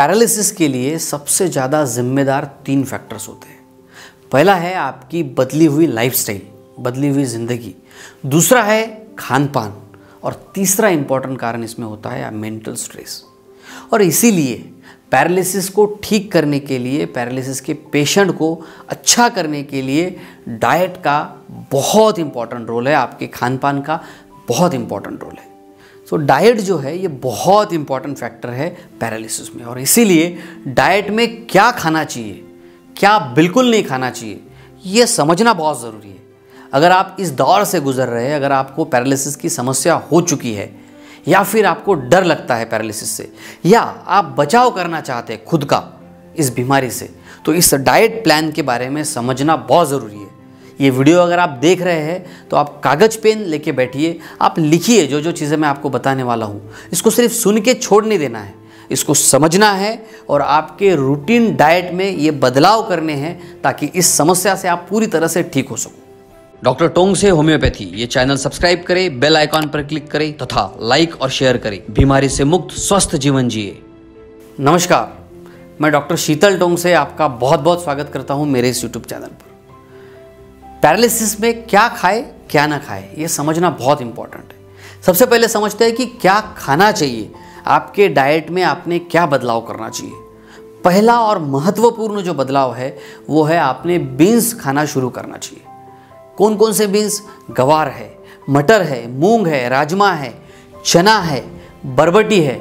Paralysis के लिए सबसे ज़्यादा जिम्मेदार 3 फैक्टर्स होते हैं। पहला है आपकी बदली हुई लाइफस्टाइल, बदली हुई ज़िंदगी। दूसरा है खान पान। और तीसरा इंपॉर्टेंट कारण इसमें होता है मेंटल स्ट्रेस। और इसीलिए पैरालिसिस को ठीक करने के लिए, पैरालिसिस के पेशेंट को अच्छा करने के लिए डाइट का बहुत इंपॉर्टेंट रोल है, आपके खान पान का बहुत इंपॉर्टेंट रोल है। तो डाइट जो है ये बहुत इंपॉर्टेंट फैक्टर है पैरालिसिस में। और इसीलिए डाइट में क्या खाना चाहिए, क्या बिल्कुल नहीं खाना चाहिए, ये समझना बहुत ज़रूरी है। अगर आप इस दौर से गुजर रहे हैं, अगर आपको पैरालिसिस की समस्या हो चुकी है, या फिर आपको डर लगता है पैरालिसिस से, या आप बचाव करना चाहते हैं खुद का इस बीमारी से, तो इस डाइट प्लान के बारे में समझना बहुत ज़रूरी है। ये वीडियो अगर आप देख रहे हैं तो आप कागज़ पेन लेके बैठिए, आप लिखिए जो जो चीज़ें मैं आपको बताने वाला हूँ। इसको सिर्फ सुन के छोड़ नहीं देना है, इसको समझना है और आपके रूटीन डाइट में ये बदलाव करने हैं ताकि इस समस्या से आप पूरी तरह से ठीक हो सको। डॉक्टर टोंग से होम्योपैथी ये चैनल सब्सक्राइब करें, बेल आइकॉन पर क्लिक करें तथा लाइक और शेयर करें। बीमारी से मुक्त स्वस्थ जीवन जिए। नमस्कार, मैं डॉक्टर शीतल टोंग से आपका बहुत बहुत स्वागत करता हूं मेरे इस यूट्यूब चैनल पर। पैरालिसिस में क्या खाए क्या ना खाए ये समझना बहुत इंपॉर्टेंट है। सबसे पहले समझते हैं कि क्या खाना चाहिए, आपके डाइट में आपने क्या बदलाव करना चाहिए। पहला और महत्वपूर्ण जो बदलाव है वो है आपने बीन्स खाना शुरू करना चाहिए। कौन कौन से बीन्स? गवार है, मटर है, मूंग है, राजमा है, चना है, बरबटी है,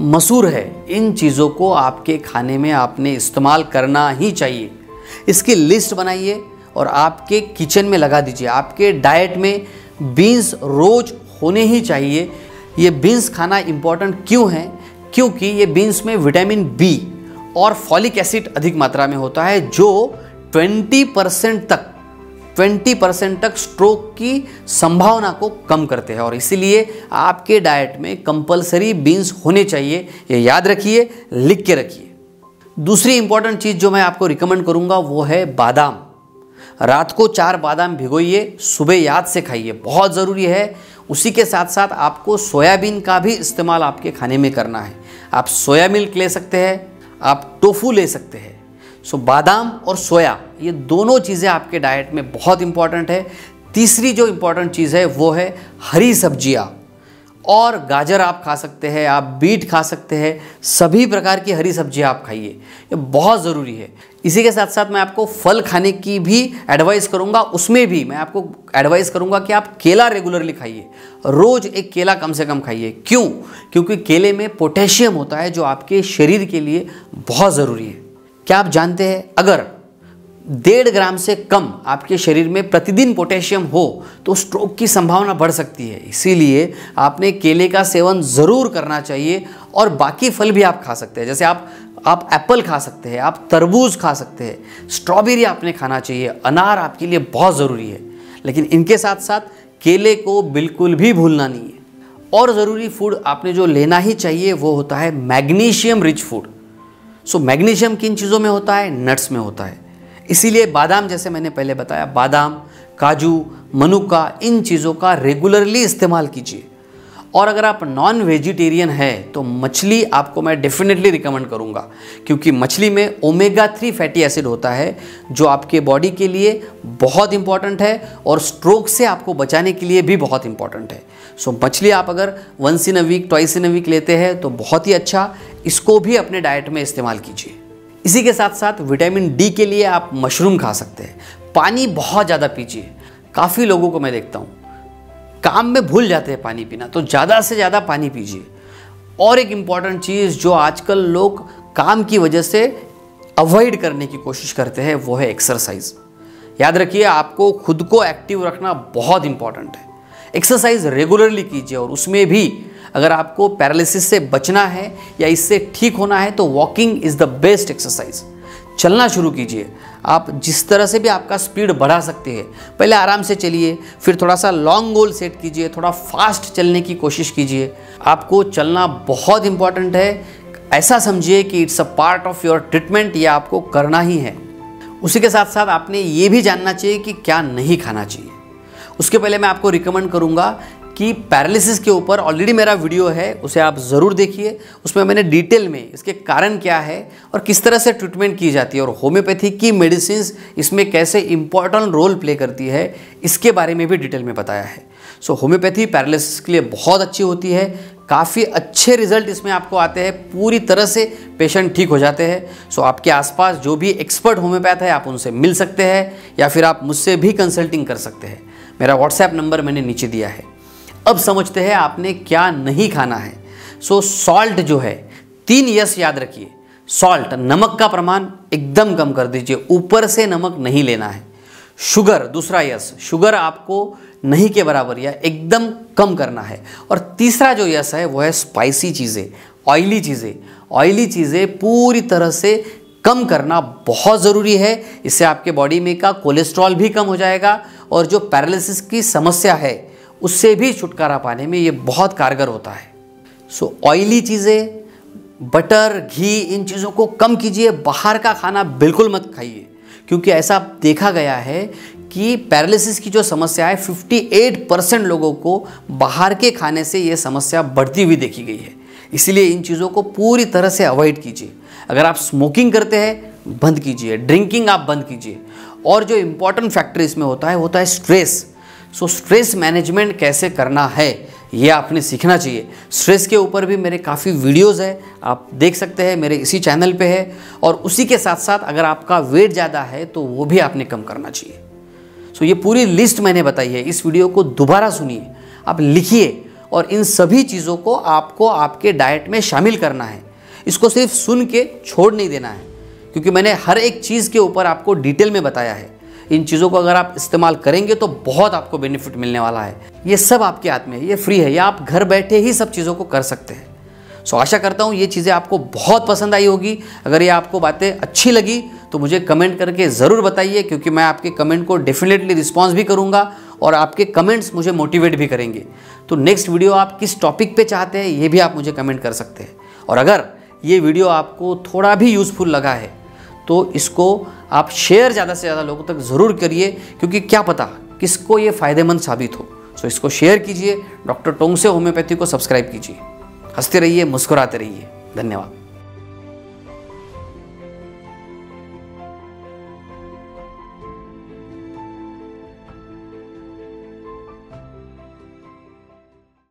मसूर है। इन चीज़ों को आपके खाने में आपने इस्तेमाल करना ही चाहिए। इसकी लिस्ट बनाइए और आपके किचन में लगा दीजिए। आपके डाइट में बीन्स रोज होने ही चाहिए। ये बीन्स खाना इम्पॉर्टेंट क्यों है? क्योंकि ये बीन्स में विटामिन बी और फॉलिक एसिड अधिक मात्रा में होता है, जो 20% तक स्ट्रोक की संभावना को कम करते हैं। और इसीलिए आपके डाइट में कंपलसरी बीन्स होने चाहिए। ये याद रखिए, लिख के रखिए। दूसरी इंपॉर्टेंट चीज़ जो मैं आपको रिकमेंड करूंगा वो है बादाम। रात को 4 बादाम भिगोइए, सुबह याद से खाइए, बहुत ज़रूरी है। उसी के साथ साथ आपको सोयाबीन का भी इस्तेमाल आपके खाने में करना है। आप सोया मिल्क ले सकते हैं, आप टोफू ले सकते हैं। सो बादाम और सोया ये दोनों चीज़ें आपके डाइट में बहुत इंपॉर्टेंट है। तीसरी जो इंपॉर्टेंट चीज़ है वो है हरी सब्जियाँ। और गाजर आप खा सकते हैं, आप बीट खा सकते हैं, सभी प्रकार की हरी सब्जियाँ आप खाइए, ये बहुत ज़रूरी है। इसी के साथ साथ मैं आपको फल खाने की भी एडवाइस करूँगा। उसमें भी मैं आपको एडवाइस करूँगा कि आप केला रेगुलरली खाइए, रोज़ एक केला कम से कम खाइए। क्यों? क्योंकि केले में पोटेशियम होता है जो आपके शरीर के लिए बहुत ज़रूरी है। क्या आप जानते हैं, अगर 1.5 ग्राम से कम आपके शरीर में प्रतिदिन पोटेशियम हो तो स्ट्रोक की संभावना बढ़ सकती है। इसीलिए आपने केले का सेवन ज़रूर करना चाहिए। और बाकी फल भी आप खा सकते हैं, जैसे आप एप्पल खा सकते हैं, आप तरबूज खा सकते हैं, स्ट्रॉबेरी आपने खाना चाहिए, अनार आपके लिए बहुत ज़रूरी है। लेकिन इनके साथ साथ केले को बिल्कुल भी भूलना नहीं है। और ज़रूरी फूड आपने जो लेना ही चाहिए वो होता है मैग्नीशियम रिच फूड। सो मैग्नीशियम किन चीज़ों में होता है? नट्स में होता है। इसीलिए बादाम, जैसे मैंने पहले बताया, बादाम, काजू, मनुका, इन चीज़ों का रेगुलरली इस्तेमाल कीजिए। और अगर आप नॉन वेजिटेरियन हैं तो मछली आपको मैं डेफिनेटली रिकमेंड करूंगा, क्योंकि मछली में ओमेगा 3 फैटी एसिड होता है जो आपके बॉडी के लिए बहुत इंपॉर्टेंट है और स्ट्रोक से आपको बचाने के लिए भी बहुत इंपॉर्टेंट है। सो मछली आप अगर once in a week, twice in a week लेते हैं तो बहुत ही अच्छा, इसको भी अपने डाइट में इस्तेमाल कीजिए। इसी के साथ साथ विटामिन डी के लिए आप मशरूम खा सकते हैं। पानी बहुत ज़्यादा पीजिए। काफ़ी लोगों को मैं देखता हूँ काम में भूल जाते हैं पानी पीना, तो ज़्यादा से ज़्यादा पानी पीजिए। और एक इम्पॉर्टेंट चीज़ जो आजकल लोग काम की वजह से अवॉइड करने की कोशिश करते हैं वो है एक्सरसाइज। याद रखिए, आपको खुद को एक्टिव रखना बहुत इंपॉर्टेंट है। एक्सरसाइज रेगुलरली कीजिए। और उसमें भी अगर आपको पैरालिसिस से बचना है या इससे ठीक होना है तो walking is the best exercise. चलना शुरू कीजिए। आप जिस तरह से भी आपका स्पीड बढ़ा सकते हैं, पहले आराम से चलिए, फिर थोड़ा सा लॉन्ग गोल सेट कीजिए, थोड़ा फास्ट चलने की कोशिश कीजिए। आपको चलना बहुत इंपॉर्टेंट है। ऐसा समझिए कि it's a part of your treatment, ये आपको करना ही है। उसी के साथ साथ आपने ये भी जानना चाहिए कि क्या नहीं खाना चाहिए। उसके पहले मैं आपको रिकमेंड करूँगा कि पैरालिसिस के ऊपर ऑलरेडी मेरा वीडियो है, उसे आप ज़रूर देखिए। उसमें मैंने डिटेल में इसके कारण क्या है और किस तरह से ट्रीटमेंट की जाती है और होम्योपैथी की मेडिसिन इसमें कैसे इंपॉर्टेंट रोल प्ले करती है, इसके बारे में भी डिटेल में बताया है। सो होम्योपैथी पैरालिसिस के लिए बहुत अच्छी होती है, काफ़ी अच्छे रिजल्ट इसमें आपको आते हैं, पूरी तरह से पेशेंट ठीक हो जाते हैं। सो आपके आसपास जो भी एक्सपर्ट होम्योपैथ है आप उनसे मिल सकते हैं या फिर आप मुझसे भी कंसल्टिंग कर सकते हैं। मेरा व्हाट्सएप नंबर मैंने नीचे दिया है। अब समझते हैं आपने क्या नहीं खाना है। सो सॉल्ट जो है, 3 यस याद रखिए। सॉल्ट, नमक का प्रमाण एकदम कम कर दीजिए, ऊपर से नमक नहीं लेना है। शुगर, दूसरा यस, शुगर आपको नहीं के बराबर या एकदम कम करना है। और तीसरा जो यस है वो है स्पाइसी चीज़ें, ऑयली चीज़ें। ऑयली चीज़ें पूरी तरह से कम करना बहुत ज़रूरी है। इससे आपके बॉडी में का कोलेस्ट्रॉल भी कम हो जाएगा और जो पैरालिसिस की समस्या है उससे भी छुटकारा पाने में ये बहुत कारगर होता है। सो ऑयली चीज़ें, बटर, घी, इन चीज़ों को कम कीजिए। बाहर का खाना बिल्कुल मत खाइए, क्योंकि ऐसा देखा गया है कि पैरालिसिस की जो समस्या है 58% लोगों को बाहर के खाने से ये समस्या बढ़ती हुई देखी गई है। इसीलिए इन चीज़ों को पूरी तरह से अवॉइड कीजिए। अगर आप स्मोकिंग करते हैं बंद कीजिए, ड्रिंकिंग आप बंद कीजिए। और जो इम्पॉर्टेंट फैक्टर इसमें होता है स्ट्रेस। सो स्ट्रेस मैनेजमेंट कैसे करना है ये आपने सीखना चाहिए। स्ट्रेस के ऊपर भी मेरे काफ़ी वीडियोज़ है, आप देख सकते हैं, मेरे इसी चैनल पे है। और उसी के साथ साथ अगर आपका वेट ज़्यादा है तो वो भी आपने कम करना चाहिए। सो ये पूरी लिस्ट मैंने बताई है। इस वीडियो को दोबारा सुनिए, आप लिखिए और इन सभी चीज़ों को आपको आपके डाइट में शामिल करना है। इसको सिर्फ सुन के छोड़ नहीं देना है, क्योंकि मैंने हर एक चीज़ के ऊपर आपको डिटेल में बताया है। इन चीज़ों को अगर आप इस्तेमाल करेंगे तो बहुत आपको बेनिफिट मिलने वाला है। ये सब आपके हाथ में है, ये फ्री है, या आप घर बैठे ही सब चीज़ों को कर सकते हैं। सो आशा करता हूँ ये चीज़ें आपको बहुत पसंद आई होगी। अगर ये आपको बातें अच्छी लगी तो मुझे कमेंट करके ज़रूर बताइए, क्योंकि मैं आपके कमेंट को डेफिनेटली रिस्पॉन्स भी करूँगा और आपके कमेंट्स मुझे मोटिवेट भी करेंगे। तो नेक्स्ट वीडियो आप किस टॉपिक पे चाहते हैं ये भी आप मुझे कमेंट कर सकते हैं। और अगर ये वीडियो आपको थोड़ा भी यूज़फुल लगा है तो इसको आप शेयर ज़्यादा से ज़्यादा लोगों तक ज़रूर करिए, क्योंकि क्या पता किसको ये फ़ायदेमंद साबित हो। सो इसको शेयर कीजिए। डॉक्टर टोंगसे होम्योपैथी को सब्सक्राइब कीजिए। हंसते रहिए, मुस्कुराते रहिए। धन्यवाद।